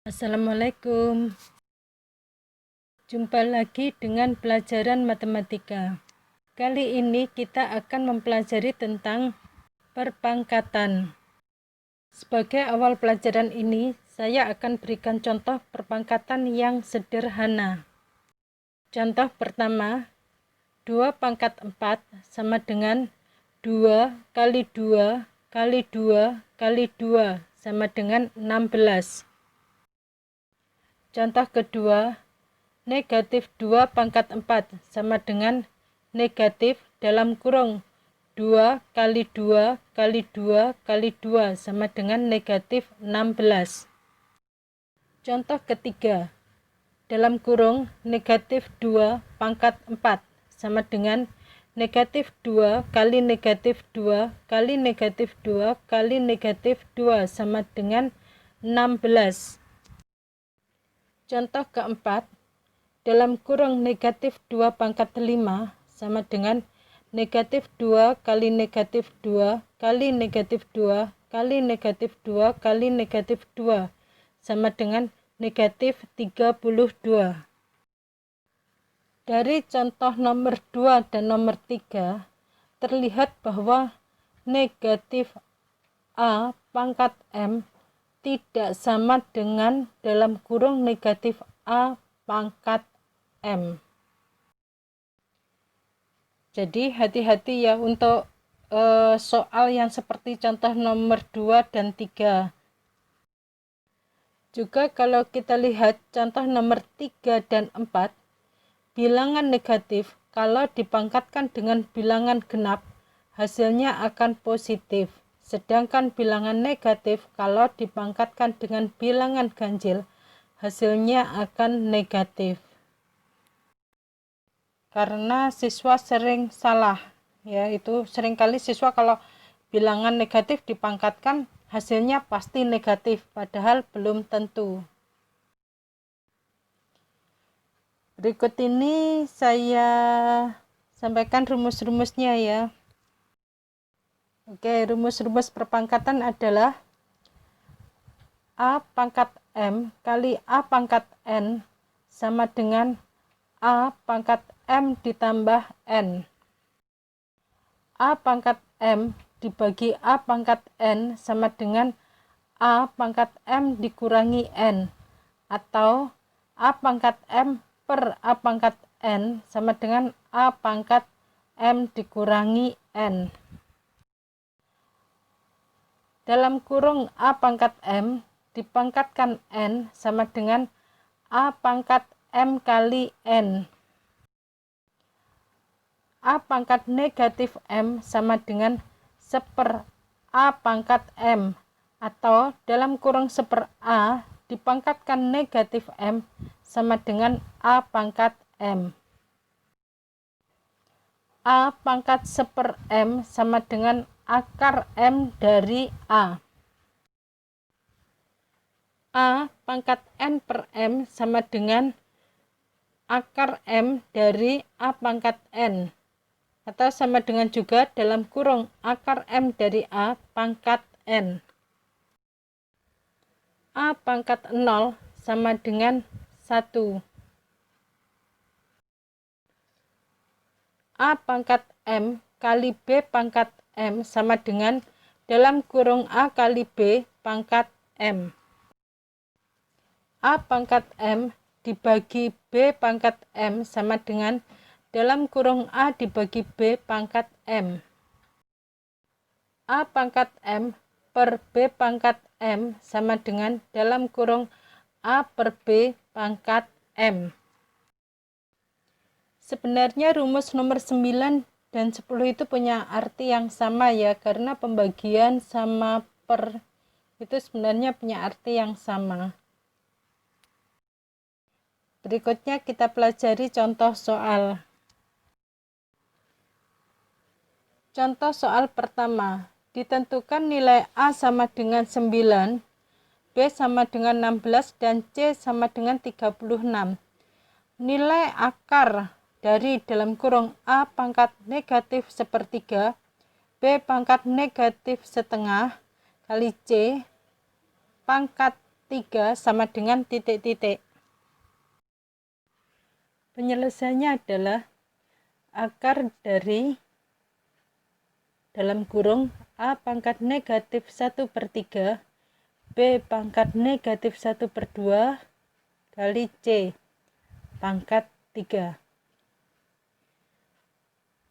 Assalamualaikum. Jumpa lagi dengan pelajaran matematika. Kali ini kita akan mempelajari tentang perpangkatan. Sebagai awal pelajaran ini, saya akan berikan contoh perpangkatan yang sederhana. Contoh pertama, 2 pangkat 4 sama dengan 2 kali 2 kali 2 kali 2 sama dengan 16. Contoh kedua, negatif 2 pangkat 4 sama dengan negatif dalam kurung 2 kali 2 kali 2 kali 2 sama dengan negatif 16. Contoh ketiga, dalam kurung negatif 2 pangkat 4 sama dengan negatif 2 kali negatif 2 kali negatif 2 kali negatif 2 sama dengan 16. Contoh keempat, dalam kurung negatif 2 pangkat 5 sama dengan negatif 2 kali negatif 2 kali negatif 2 kali negatif 2 kali negatif 2 sama dengan negatif 32. Dari contoh nomor 2 dan nomor 3 terlihat bahwa negatif A pangkat M tidak sama dengan dalam kurung negatif A pangkat M. Jadi hati-hati ya untuk soal yang seperti contoh nomor 2 dan 3. Juga kalau kita lihat contoh nomor 3 dan 4, bilangan negatif kalau dipangkatkan dengan bilangan genap hasilnya akan positif. Sedangkan bilangan negatif kalau dipangkatkan dengan bilangan ganjil hasilnya akan negatif. Karena siswa sering salah, yaitu seringkali siswa kalau bilangan negatif dipangkatkan hasilnya pasti negatif, padahal belum tentu. Berikut ini saya sampaikan rumus-rumusnya ya. Oke, rumus-rumus perpangkatan adalah A pangkat M kali A pangkat N sama dengan A pangkat M ditambah N. A pangkat M dibagi A pangkat N sama dengan A pangkat M dikurangi N, atau A pangkat M per A pangkat N sama dengan A pangkat M dikurangi N. Dalam kurung A pangkat M dipangkatkan N sama dengan A pangkat M kali N. A pangkat negatif M sama dengan seper A pangkat M, atau dalam kurung seper A dipangkatkan negatif M sama dengan A pangkat M. A pangkat seper M sama dengan akar M dari A. A pangkat N per M sama dengan akar M dari A pangkat N, atau sama dengan juga dalam kurung akar M dari A pangkat N. A pangkat 0 sama dengan 1. A pangkat M kali B pangkat M sama dengan dalam kurung A kali B pangkat M. A pangkat M dibagi B pangkat M sama dengan dalam kurung A dibagi B pangkat M. A pangkat M per B pangkat M sama dengan dalam kurung A per B pangkat M. Sebenarnya rumus nomor 9 dan 10 itu punya arti yang sama ya, karena pembagian sama per itu sebenarnya punya arti yang sama. Berikutnya kita pelajari contoh soal. Contoh soal pertama, ditentukan nilai A sama dengan 9, B sama dengan 16, dan C sama dengan 36. Nilai akar dari dalam kurung A pangkat negatif sepertiga, B pangkat negatif setengah, kali C pangkat 3 sama dengan titik-titik. Penyelesaiannya adalah akar dari dalam kurung A pangkat negatif 1/3 B pangkat negatif 1/2 kali C pangkat 3.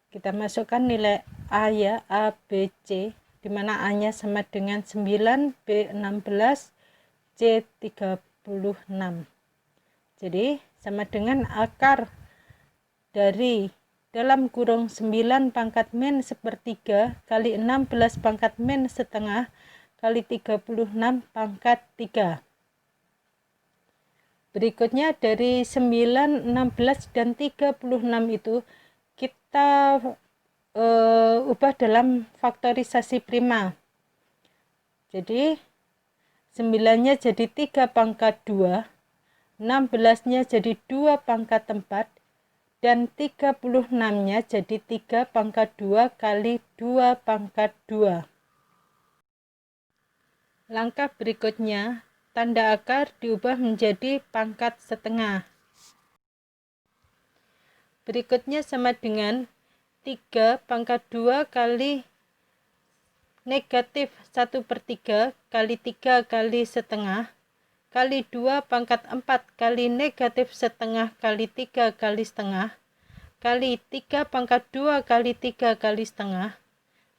Kita masukkan nilai A ya, A, B, C, di mana A-nya sama dengan 9, B 16, C 36. Jadi sama dengan akar dari dalam kurung 9 pangkat min 1/3 kali 16 pangkat min setengah kali 36 pangkat 3. Berikutnya dari 9, 16, dan 36 itu kita ubah dalam faktorisasi prima. Jadi 9-nya jadi 3 pangkat 2, 16-nya jadi 2 pangkat 4, dan 36-nya jadi 3 pangkat 2 kali 2 pangkat 2. Langkah berikutnya, tanda akar diubah menjadi pangkat setengah. Berikutnya sama dengan 3 pangkat 2 kali negatif 1/3 kali 3 kali setengah kali 2 pangkat 4 kali negatif setengah kali 3 kali setengah kali 3 pangkat 2 kali 3 kali setengah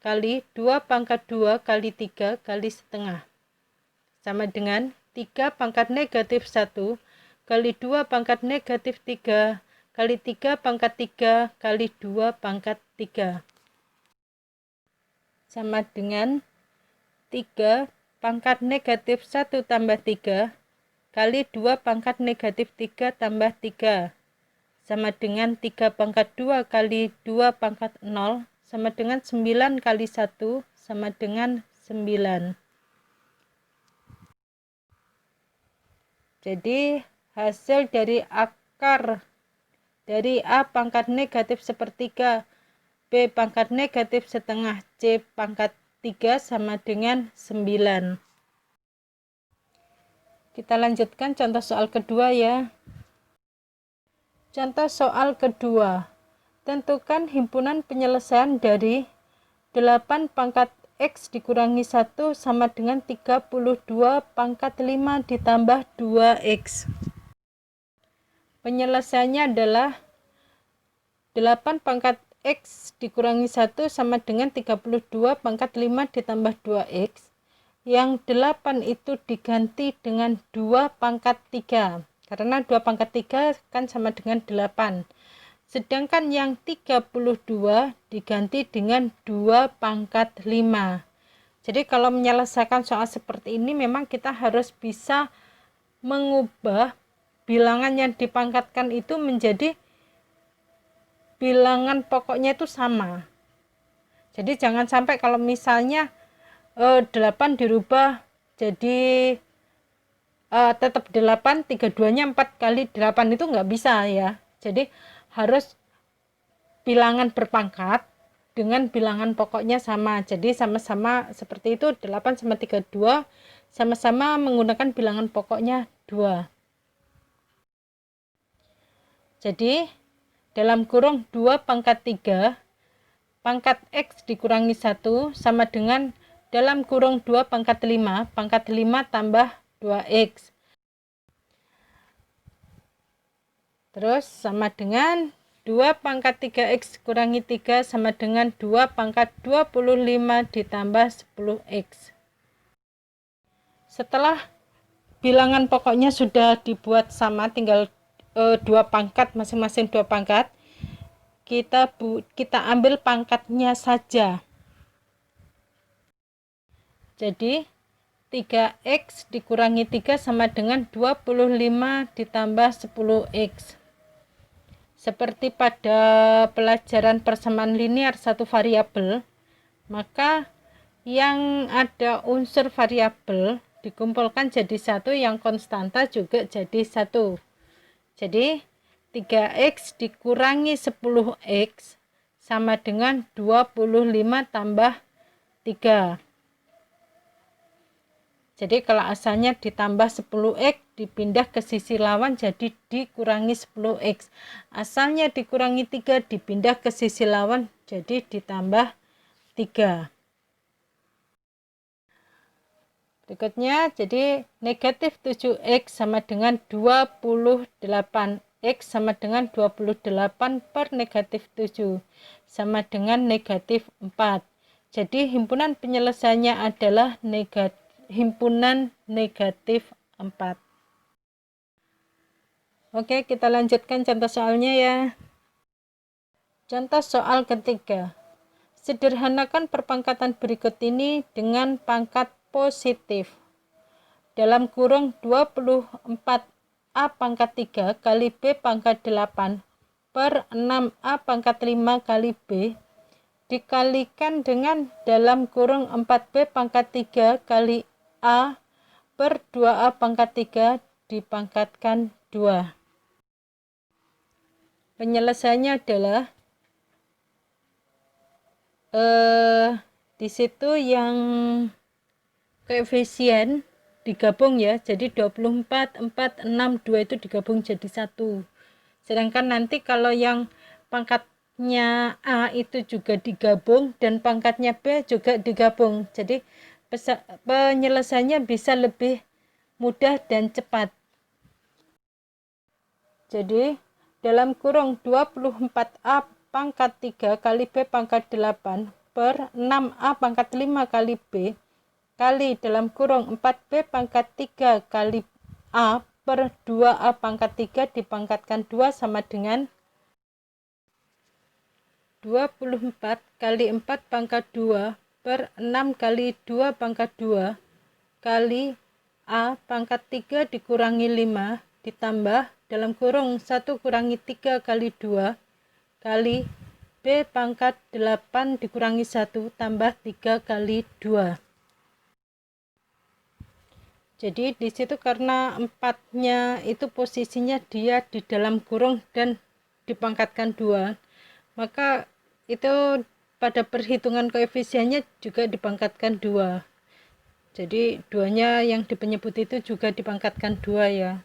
kali 2 pangkat 2 kali 3 kali setengah sama dengan 3 pangkat negatif 1 kali 2 pangkat negatif 3 kali 3 pangkat 3 kali 2 pangkat 3 sama dengan 3 pangkat negatif 1 tambah 3 kali 2 pangkat negatif 3 tambah 3 sama dengan 3 pangkat 2 kali 2 pangkat 0 sama dengan 9 kali 1 sama dengan 9. Jadi hasil dari akar dari A pangkat negatif 1/3 B pangkat negatif setengah C pangkat 3 sama dengan 9. Kita lanjutkan contoh soal kedua ya. Contoh soal kedua. Tentukan himpunan penyelesaian dari 8 pangkat X dikurangi 1 sama dengan 32 pangkat 5 ditambah 2X. Penyelesaiannya adalah 8 pangkat X dikurangi 1 sama dengan 32 pangkat 5 ditambah 2X. Yang 8 itu diganti dengan 2 pangkat 3. Karena 2 pangkat 3 kan sama dengan 8. Sedangkan yang 32 diganti dengan 2 pangkat 5. Jadi kalau menyelesaikan soal seperti ini memang kita harus bisa mengubah bilangan yang dipangkatkan itu menjadi bilangan pokoknya itu sama. Jadi jangan sampai kalau misalnya 8 dirubah jadi tetap 8, 32-nya 4 kali 8 itu nggak bisa ya. Jadi harus bilangan berpangkat dengan bilangan pokoknya sama. Jadi sama-sama seperti itu 8 sama 32 sama-sama menggunakan bilangan pokoknya 2. Jadi dalam kurung 2 pangkat 3 pangkat X dikurangi 1 sama dengan dalam kurung 2 pangkat 5 tambah 2X. Terus sama dengan 2 pangkat 3X kurangi 3 sama dengan 2 pangkat 25 ditambah 10X. Setelah bilangan pokoknya sudah dibuat sama, tinggal 2 pangkat, masing-masing 2 pangkat, kita ambil pangkatnya saja. Jadi 3X dikurangi 3 sama dengan 25 ditambah 10X. Seperti pada pelajaran persamaan linear satu variabel, maka yang ada unsur variabel dikumpulkan jadi satu, yang konstanta juga jadi satu. Jadi 3X dikurangi 10X sama dengan 25 tambah 3. Jadi kalau asalnya ditambah 10x dipindah ke sisi lawan jadi dikurangi 10x. Asalnya dikurangi 3 dipindah ke sisi lawan jadi ditambah 3. Berikutnya, jadi negatif 7x sama dengan 28. X sama dengan 28 per negatif 7 sama dengan negatif 4. Jadi himpunan penyelesaiannya adalah himpunan negatif 4. Oke, kita lanjutkan contoh soalnya ya. Contoh soal ketiga. Sederhanakan perpangkatan berikut ini dengan pangkat positif. Dalam kurung 24A pangkat 3 kali B pangkat 8 per 6A pangkat 5 kali B dikalikan dengan dalam kurung 4B pangkat 3 kali A per 2A pangkat 3 dipangkatkan 2. Penyelesaiannya adalah di situ yang koefisien digabung ya, jadi 24, 4, 6, 2 itu digabung jadi 1. Sedangkan nanti kalau yang pangkatnya A itu juga digabung dan pangkatnya B juga digabung. Jadi penyelesaiannya bisa lebih mudah dan cepat. Jadi dalam kurung 24A pangkat 3 kali B pangkat 8 per 6A pangkat 5 kali B kali dalam kurung 4B pangkat 3 kali A per 2A pangkat 3 dipangkatkan 2 sama dengan 24 kali 4 pangkat 2 per 6 kali 2 pangkat 2 kali A pangkat 3 dikurangi 5 ditambah dalam kurung 1 kurangi 3 kali 2 kali B pangkat 8 dikurangi 1 tambah 3 kali 2. Jadi di situ karena 4-nya itu posisinya dia di dalam kurung dan dipangkatkan 2, maka itu pada perhitungan koefisiennya juga dipangkatkan 2. Jadi 2-nya yang di penyebut itu juga dipangkatkan 2 ya.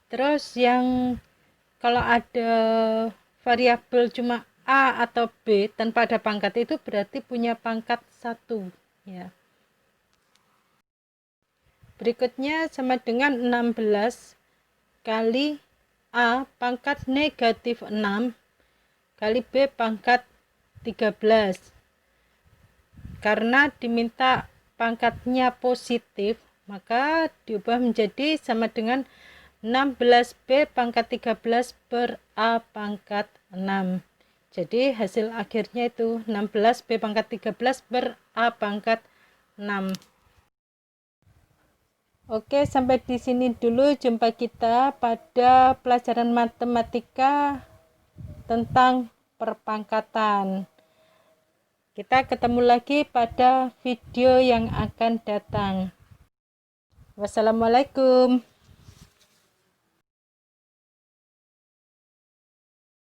Terus yang kalau ada variabel cuma A atau B tanpa ada pangkat itu berarti punya pangkat 1 ya. Berikutnya sama dengan 16 kali A pangkat negatif 6 kali B pangkat 13. Karena diminta pangkatnya positif, maka diubah menjadi sama dengan 16B pangkat 13 per A pangkat 6. Jadi hasil akhirnya itu 16B pangkat 13 per A pangkat 6. Oke, sampai di sini dulu jumpa kita pada pelajaran matematika tentang perpangkatan. Kita ketemu lagi pada video yang akan datang. Wassalamualaikum.